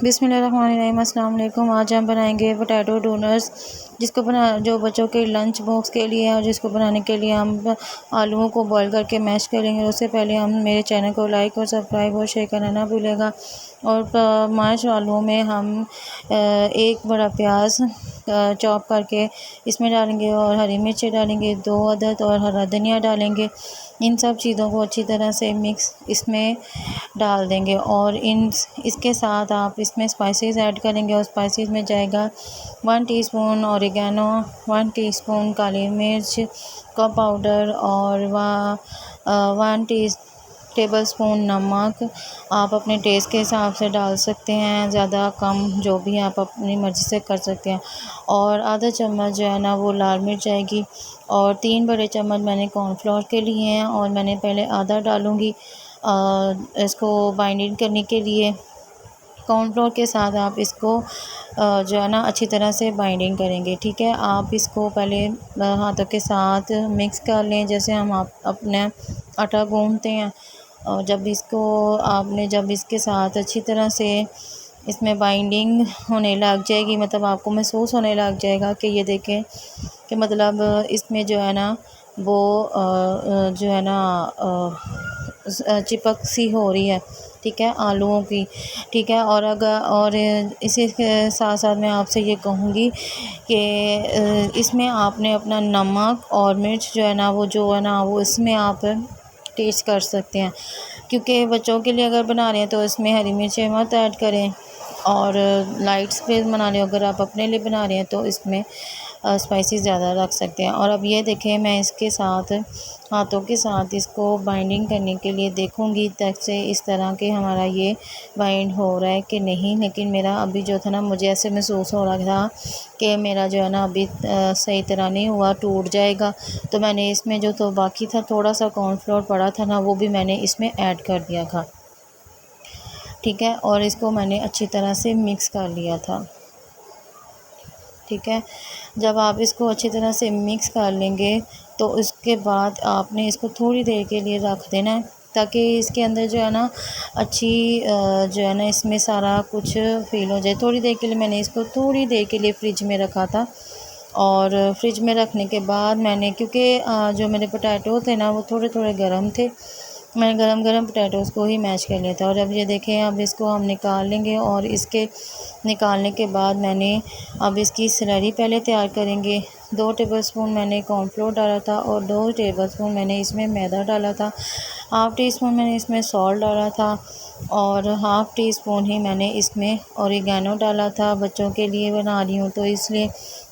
बिस्मिल्लाहिर्रहमानिर्रहीम। अस्सलाम वालेकुम। आज हम बनाएंगे पोटैटो डोनट्स, जो बच्चों के लंच बॉक्स के लिए है और जिसको बनाने के लिए हम आलूओं को बॉईल करके मैश करेंगे। उससे पहले हम मेरे चैनल को लाइक और सब्सक्राइब और शेयर करना ना भूलेगा। और मैश आलूओं में हम एक बड़ा प्याज चॉप करके इसमें डालेंगे और हरी मिर्ची डालेंगे 2 अदद और हरा धनिया डालेंगे। इन सब चीज़ों को अच्छी तरह से मिक्स इसमें डाल देंगे और इसके साथ आप इसमें स्पाइसेस ऐड करेंगे और स्पाइसेस में जाएगा 1 टीस्पून ऑरिगेनो, 1 टीस्पून काली मिर्च का पाउडर और 1 टेबलस्पून नमक। आप अपने टेस्ट के हिसाब से डाल सकते हैं, ज़्यादा कम जो भी आप अपनी मर्ज़ी से कर सकते हैं। और आधा चम्मच जो है ना वो लाल मिर्च आएगी और 3 बड़े चम्मच मैंने कॉर्नफ्लोर के लिए हैं और मैंने पहले आधा डालूँगी इसको बाइंडिंग करने के लिए। कॉर्नफ्लोर के साथ आप इसको जो है ना अच्छी तरह से बाइंडिंग करेंगे, ठीक है। आप इसको पहले हाथों के साथ मिक्स कर लें, जैसे हम आप अपने आटा गूंथते हैं। और जब इसके साथ अच्छी तरह से इसमें बाइंडिंग होने लग जाएगी, मतलब आपको महसूस होने लग जाएगा कि ये देखें कि मतलब इसमें जो है ना वो जो है ना चिपक सी हो रही है, ठीक है, आलूओं की, ठीक है। और इसी के साथ साथ मैं आपसे ये कहूँगी कि इसमें आपने अपना नमक और मिर्च जो है ना वो इसमें आप टेस्ट कर सकते हैं, क्योंकि बच्चों के लिए अगर बना रहे हैं तो इसमें हरी मिर्चें मत ऐड करें। और लाइट स्पेस बना रहे हो, अगर आप अपने लिए बना रहे हैं तो इसमें स्पाइसी ज़्यादा रख सकते हैं। और अब ये देखें, मैं इसके साथ हाथों के साथ इसको बाइंडिंग करने के लिए देखूंगी तक से इस तरह के हमारा ये बाइंड हो रहा है कि नहीं। लेकिन मेरा अभी जो था ना, मुझे ऐसे महसूस हो रहा था कि मेरा जो है ना अभी सही तरह नहीं हुआ, टूट जाएगा। तो मैंने इसमें जो तो बाकी था थोड़ा सा कॉर्नफ्लोर पड़ा था ना, वो भी मैंने इसमें ऐड कर दिया था, ठीक है। और इसको मैंने अच्छी तरह से मिक्स कर लिया था, ठीक है। जब आप इसको अच्छी तरह से मिक्स कर लेंगे तो उसके बाद आपने इसको थोड़ी देर के लिए रख देना है, ताकि इसके अंदर जो है ना अच्छी जो है ना इसमें सारा कुछ फील हो जाए। थोड़ी देर के लिए मैंने इसको थोड़ी देर के लिए फ्रिज में रखा था। और फ्रिज में रखने के बाद मैंने, क्योंकि जो मेरे पोटैटो थे ना वो थोड़े थोड़े गर्म थे, मैंने गरम गरम पोटैटोज़ को ही मैश कर लिया था। और अब ये देखें, अब इसको हम निकाल लेंगे और इसके निकालने के बाद अब इसकी स्लरी पहले तैयार करेंगे। 2 टेबलस्पून मैंने कॉर्नफ्लोर डाला था और 2 टेबलस्पून मैंने इसमें मैदा डाला था। हाफ़ टी स्पून मैंने इसमें सॉल्ट डाला था और हाफ़ टी स्पून ही मैंने इसमें ऑरिगेनो डाला था। बच्चों के लिए बना रही हूँ तो इसलिए,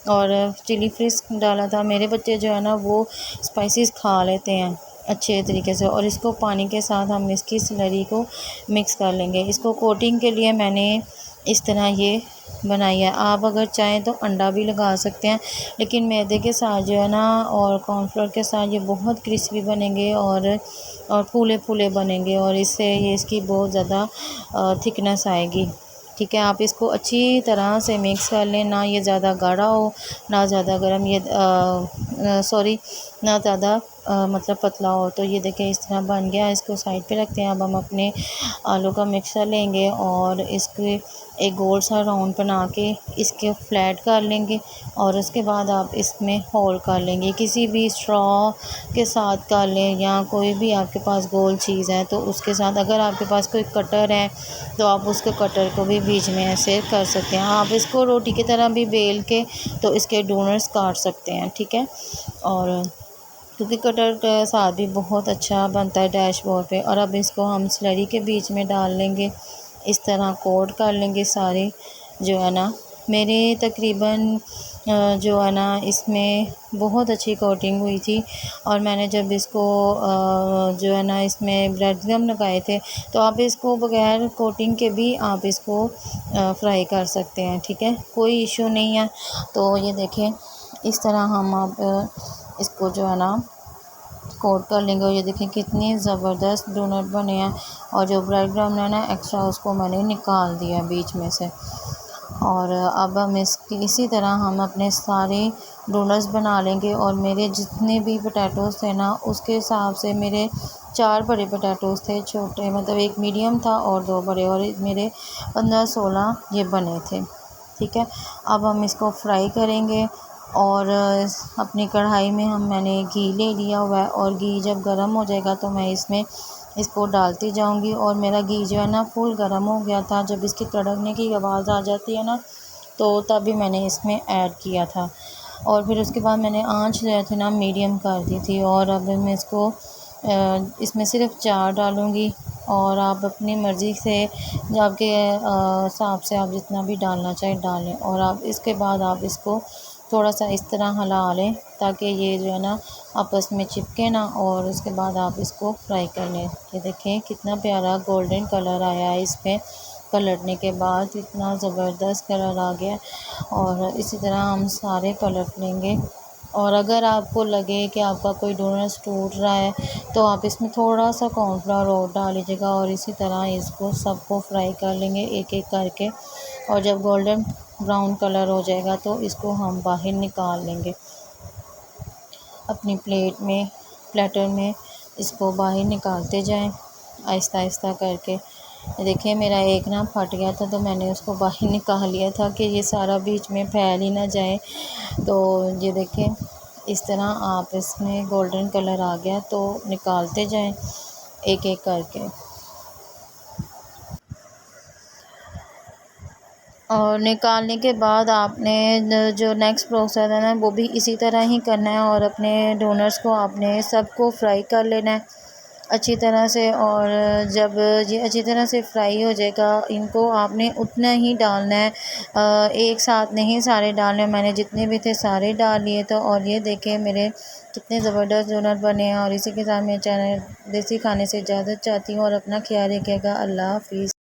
और चिली फ्लेक्स डाला था। मेरे बच्चे जो है ना वो स्पाइसेस खा लेते हैं अच्छे तरीके से। और इसको पानी के साथ हम इसकी स्लरी को मिक्स कर लेंगे। इसको कोटिंग के लिए मैंने इस तरह ये बनाई है। आप अगर चाहें तो अंडा भी लगा सकते हैं, लेकिन मैदे के साथ जो है ना और कॉर्नफ्लोर के साथ ये बहुत क्रिस्पी बनेंगे और फूले फूले बनेंगे और इससे ये इसकी बहुत ज़्यादा थिकनेस आएगी, ठीक है। आप इसको अच्छी तरह से मिक्स कर लें, ना ये ज़्यादा गाढ़ा हो ना ज़्यादा गर्म, ना ज़्यादा मतलब पतला हो। तो ये देखें इस तरह बन गया। इसको साइड पे रखते हैं। अब हम अपने आलू का मिक्सर लेंगे और इसके एक गोल सा राउंड बना के इसके फ्लैट कर लेंगे और उसके बाद आप इसमें होल कर लेंगे। किसी भी स्ट्रॉ के साथ कर लें या कोई भी आपके पास गोल चीज़ है तो उसके साथ। अगर आपके पास कोई कटर है तो आप उसके कटर को भी बीच में ऐसे कर सकते हैं। आप इसको रोटी की तरह भी बेल के तो इसके डोनट्स काट सकते हैं, ठीक है। और क्योंकि कटर के साथ भी बहुत अच्छा बनता है डैशबोर्ड पे। और अब इसको हम स्लरी के बीच में डाल लेंगे, इस तरह कोट कर लेंगे सारे जो है ना। मेरे तकरीबन जो है ना इसमें बहुत अच्छी कोटिंग हुई थी। और मैंने जब इसको जो है ना इसमें ब्रेड गम लगाए थे, तो आप इसको बगैर कोटिंग के भी आप इसको फ्राई कर सकते हैं, ठीक है, कोई इशू नहीं है। तो ये देखें इस तरह हम अब इसको जो है ना कोट कर लेंगे। और ये देखें कितनी ज़बरदस्त डोनट बने हैं। और जो ब्रेड क्रम्ब है ना एक्स्ट्रा, उसको मैंने निकाल दिया बीच में से। और अब हम इसी तरह हम अपने सारे डोनट्स बना लेंगे। और मेरे जितने भी पोटैटोज़ थे ना उसके हिसाब से मेरे 4 बड़े पोटैटोज़ थे छोटे, मतलब एक मीडियम था और 2 बड़े, और मेरे 15-16 ये बने थे। ठीक है, अब हम इसको फ्राई करेंगे और अपनी कढ़ाई में मैंने घी ले लिया हुआ है, और घी जब गर्म हो जाएगा तो मैं इसमें इसको डालती जाऊंगी। और मेरा घी जो है ना फुल गर्म हो गया था। जब इसकी तड़कने की आवाज़ आ जाती है ना तो तभी मैंने इसमें ऐड किया था, और फिर उसके बाद मैंने आँच जो है ना मीडियम कर दी थी। और अब मैं इसको इसमें सिर्फ 4 डालूँगी, और आप अपनी मर्ज़ी से आपके हिसाब से आप जितना भी डालना चाहें डालें। और आप इसके बाद आप इसको थोड़ा सा इस तरह हिला लें ताकि ये जो है ना आपस में चिपके ना, और उसके बाद आप इसको फ्राई कर लें। ये देखें कितना प्यारा गोल्डन कलर आया है, इसमें पलटने के बाद इतना ज़बरदस्त कलर आ गया। और इसी तरह हम सारे पलट लेंगे। और अगर आपको लगे कि आपका कोई डोनट्स टूट रहा है तो आप इसमें थोड़ा सा कॉर्नफ्लावर और डाल लीजिएगा, और इसी तरह इसको सबको फ्राई कर लेंगे एक एक करके। और जब गोल्डन ब्राउन कलर हो जाएगा तो इसको हम बाहर निकाल लेंगे अपनी प्लेटर में। इसको बाहर निकालते जाएं आहिस्ता आहिस्ता करके। देखिए मेरा एक ना फट गया था तो मैंने उसको बाहर निकाल लिया था कि ये सारा बीच में फैल ही ना जाए। तो ये देखें इस तरह आप इसमें गोल्डन कलर आ गया तो निकालते जाएं एक एक करके। और निकालने के बाद आपने जो नेक्स्ट प्रोसेस है ना वो भी इसी तरह ही करना है, और अपने डोनट्स को आपने सबको फ्राई कर लेना है अच्छी तरह से। और जब ये अच्छी तरह से फ्राई हो जाएगा इनको आपने उतना ही डालना है, एक साथ नहीं सारे डालने। मैंने जितने भी थे सारे डाल लिए तो। और ये देखें मेरे कितने ज़बरदस्त डोनट बने हैं। और इसी के साथ मेरे चैनल देसी खाने से इजाज़त चाहती हूँ, और अपना ख्याल रखिएगा। अल्लाह हाफ़िज़।